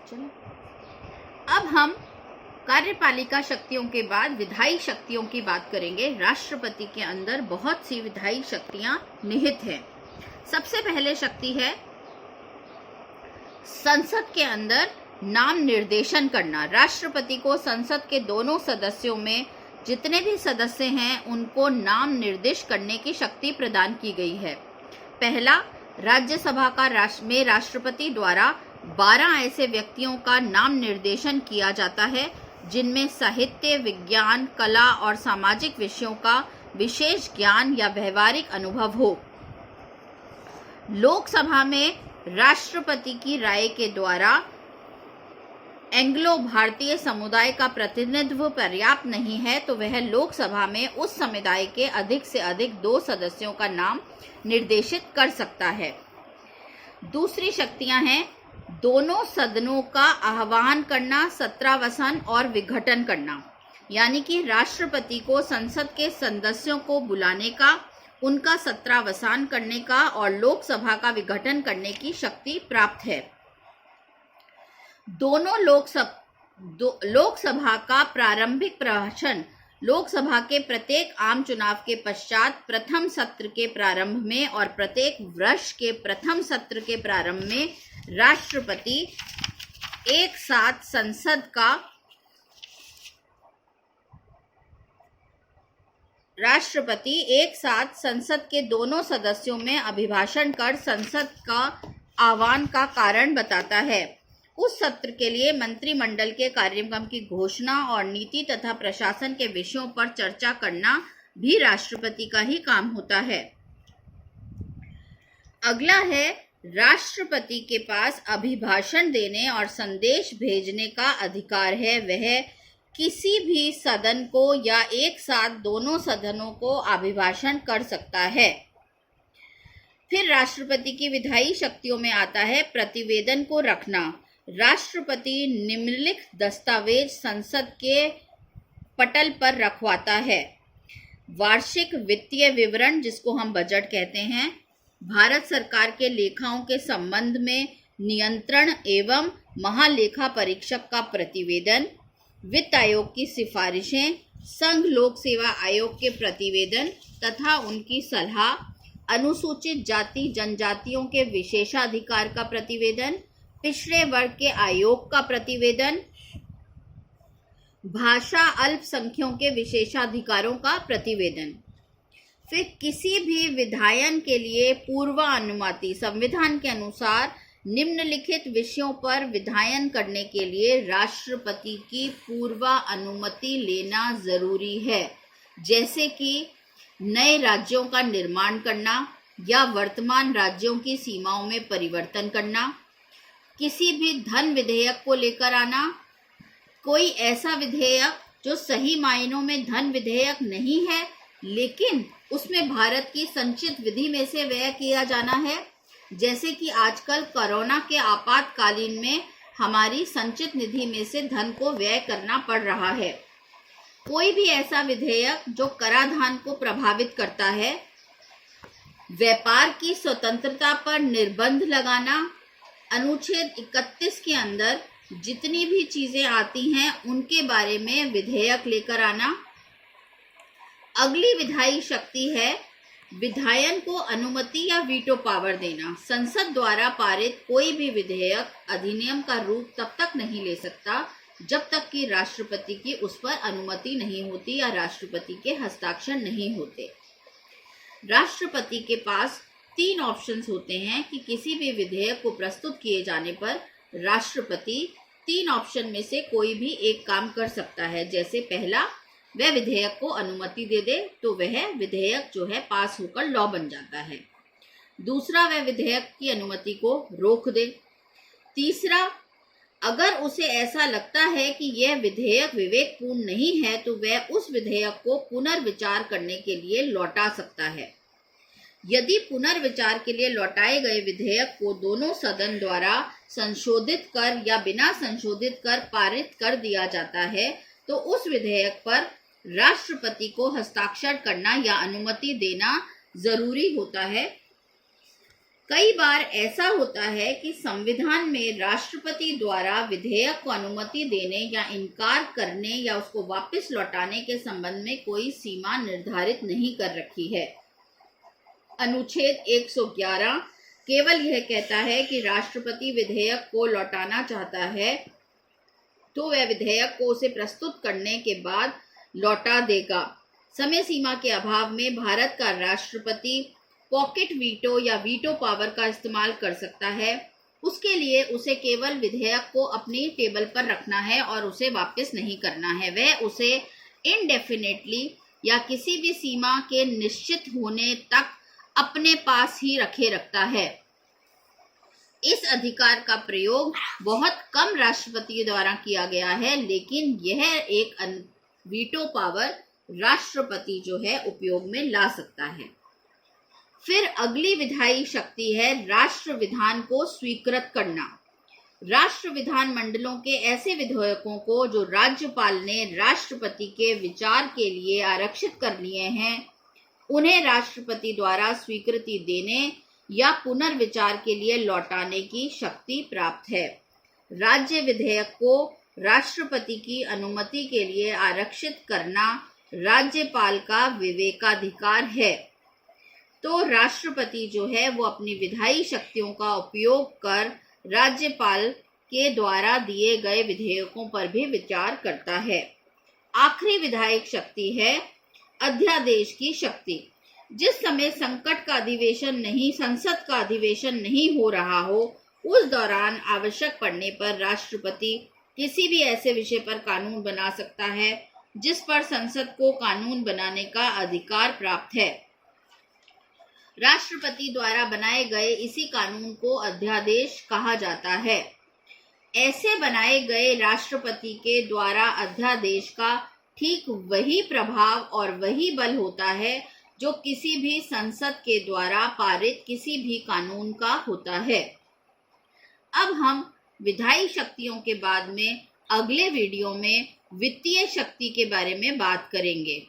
चलो अब हम कार्यपालिका शक्तियों के बाद विधायी शक्तियों की बात करेंगे। राष्ट्रपति के अंदर बहुत सी विधायी शक्तियां निहित हैं। सबसे पहले शक्ति है संसद के अंदर नाम निर्देशन करना। राष्ट्रपति को संसद के दोनों सदस्यों में जितने भी सदस्य हैं उनको नाम निर्दिष्ट करने की शक्ति प्रदान की गई है। पहला, राज्यसभा का राष्ट्रपति द्वारा 12 ऐसे व्यक्तियों का नाम निर्देशन किया जाता है जिनमें साहित्य, विज्ञान, कला और सामाजिक विषयों का विशेष ज्ञान या व्यवहारिक अनुभव हो। लोकसभा में राष्ट्रपति की राय के द्वारा एंग्लो भारतीय समुदाय का प्रतिनिधित्व पर्याप्त नहीं है तो वह लोकसभा में उस समुदाय के अधिक से अधिक 2 सदस्यों का नाम निर्देशित कर सकता है। दूसरी शक्तियां हैं दोनों सदनों का आह्वान करना, सत्रावसान और विघटन करना, यानी कि राष्ट्रपति को संसद के सदस्यों को बुलाने का, उनका सत्रावसान करने का और लोकसभा का विघटन करने की शक्ति प्राप्त है। दोनों लोकसभा का प्रारंभिक प्रभाषण लोकसभा के प्रत्येक आम चुनाव के पश्चात प्रथम सत्र के प्रारंभ में और प्रत्येक वर्ष के प्रथम सत्र के प्रारंभ में राष्ट्रपति एक साथ संसद के दोनों सदस्यों में अभिभाषण कर संसद का आह्वान का कारण बताता है। उस सत्र के लिए मंत्रिमंडल के कार्यक्रम की घोषणा और नीति तथा प्रशासन के विषयों पर चर्चा करना भी राष्ट्रपति का ही काम होता है। अगला है राष्ट्रपति के पास अभिभाषण देने और संदेश भेजने का अधिकार है। वह किसी भी सदन को या एक साथ दोनों सदनों को अभिभाषण कर सकता है। फिर राष्ट्रपति की विधायी शक्तियों में आता है प्रतिवेदन को रखना। राष्ट्रपति निम्नलिखित दस्तावेज संसद के पटल पर रखवाता है। वार्षिक वित्तीय विवरण, जिसको हम बजट कहते हैं, भारत सरकार के लेखाओं के संबंध में नियंत्रण एवं महालेखा परीक्षक का प्रतिवेदन, वित्त आयोग की सिफारिशें, संघ लोक सेवा आयोग के प्रतिवेदन तथा उनकी सलाह, अनुसूचित जाति जनजातियों के विशेषाधिकार का प्रतिवेदन, पिछड़े वर्ग के आयोग का प्रतिवेदन, भाषा अल्पसंख्यकों के विशेषाधिकारों का प्रतिवेदन। फिर किसी भी विधायन के लिए पूर्वानुमति, संविधान के अनुसार निम्नलिखित विषयों पर विधायन करने के लिए राष्ट्रपति की पूर्वानुमति लेना जरूरी है, जैसे कि नए राज्यों का निर्माण करना या वर्तमान राज्यों की सीमाओं में परिवर्तन करना, किसी भी धन विधेयक को लेकर आना, कोई ऐसा विधेयक जो सही मायनों में धन विधेयक नहीं है लेकिन उसमें भारत की संचित विधि में से व्यय किया जाना है, जैसे कि आजकल कोरोना के आपातकालीन में हमारी संचित निधि में से धन को व्यय करना पड़ रहा है। कोई भी ऐसा विधेयक जो कराधान को प्रभावित करता है, व्यापार की स्वतंत्रता पर निर्बंध लगाना, अनुच्छेद 31 के अंदर जितनी भी चीजें आती हैं उनके बारे में विधेयक लेकर आना। अगली विधायी शक्ति है विधायन को अनुमति या वीटो पावर देना। संसद द्वारा पारित कोई भी विधेयक अधिनियम का रूप तब तक नहीं ले सकता जब तक कि राष्ट्रपति की उस पर अनुमति नहीं होती या राष्ट्रपति के हस्ताक्षर नहीं होते। राष्ट्रपति के पास 3 ऑप्शंस होते हैं कि किसी भी विधेयक को प्रस्तुत किए जाने पर राष्ट्रपति 3 ऑप्शन में से कोई भी एक काम कर सकता है। जैसे पहला, वह विधेयक को अनुमति दे दे तो वह विधेयक जो है पास होकर लॉ बन जाता है। दूसरा, वह विधेयक की अनुमति को रोक दे। तीसरा, अगर उसे ऐसा लगता है कि यह विधेयक विवेकपूर्ण नहीं है तो वह उस विधेयक को पुनर्विचार करने के लिए लौटा सकता है। यदि पुनर्विचार के लिए लौटाए गए विधेयक को दोनों सदन द्वारा संशोधित कर या बिना संशोधित कर पारित कर दिया जाता है तो उस विधेयक पर राष्ट्रपति को हस्ताक्षर करना या अनुमति देना जरूरी होता है। कई बार ऐसा होता है कि संविधान में राष्ट्रपति द्वारा विधेयक को अनुमति देने या इनकार करने या उसको वापस लौटाने के संबंध में कोई सीमा निर्धारित नहीं कर रखी है। अनुच्छेद 111 केवल यह कहता है कि राष्ट्रपति विधेयक को लौटाना चाहता है तो वह विधेयक को उसे प्रस्तुत करने के बाद लौटा देगा। समय सीमा के अभाव में भारत का राष्ट्रपति पॉकेट वीटो या वीटो पावर का इस्तेमाल कर सकता है। उसके लिए उसे केवल विधेयक को अपनी टेबल पर रखना है और उसे वापस नहीं करना है। वह उसे इनडेफिनेटली या किसी भी सीमा के निश्चित होने तक अपने पास ही रखे रखता है। इस अधिकार का प्रयोग बहुत कम राष्ट्रपति द्वारा किया गया है, लेकिन यह एक वीटो पावर राष्ट्रपति जो है उपयोग में ला सकता है। फिर अगली विधायी शक्ति है राष्ट्र विधान को स्वीकृत करना। राष्ट्र विधान मंडलों के ऐसे विधेयकों को जो राज्यपाल ने राष्ट्रपति के विचार के लिए आरक्षित कर लिए हैं, उन्हें राष्ट्रपति द्वारा स्वीकृति देने या पुनर्विचार के लिए लौटाने की शक्ति प्राप्त है। राज्य विधेयक को राष्ट्रपति की अनुमति के लिए आरक्षित करना राज्यपाल का विवेकाधिकार है। तो राष्ट्रपति जो है वो अपनी विधायी शक्तियों का उपयोग कर राज्यपाल के द्वारा दिए गए विधेयकों पर भी विचार करता है। आखिरी विधायक शक्ति है अध्यादेश की शक्ति। जिस समय संसद का अधिवेशन नहीं हो रहा हो, उस दौरान आवश्यक पड़ने पर राष्ट्रपति किसी भी ऐसे विषय पर कानून बना सकता है जिस पर संसद को कानून बनाने का अधिकार प्राप्त है। राष्ट्रपति द्वारा बनाए गए इसी कानून को अध्यादेश कहा जाता है। ऐसे बनाए गए राष्ट्रपति के द्वारा अध्यादेश का ठीक वही प्रभाव और वही बल होता है जो किसी भी संसद के द्वारा पारित किसी भी कानून का होता है। अब हम विधायी शक्तियों के बाद में अगले वीडियो में वित्तीय शक्ति के बारे में बात करेंगे।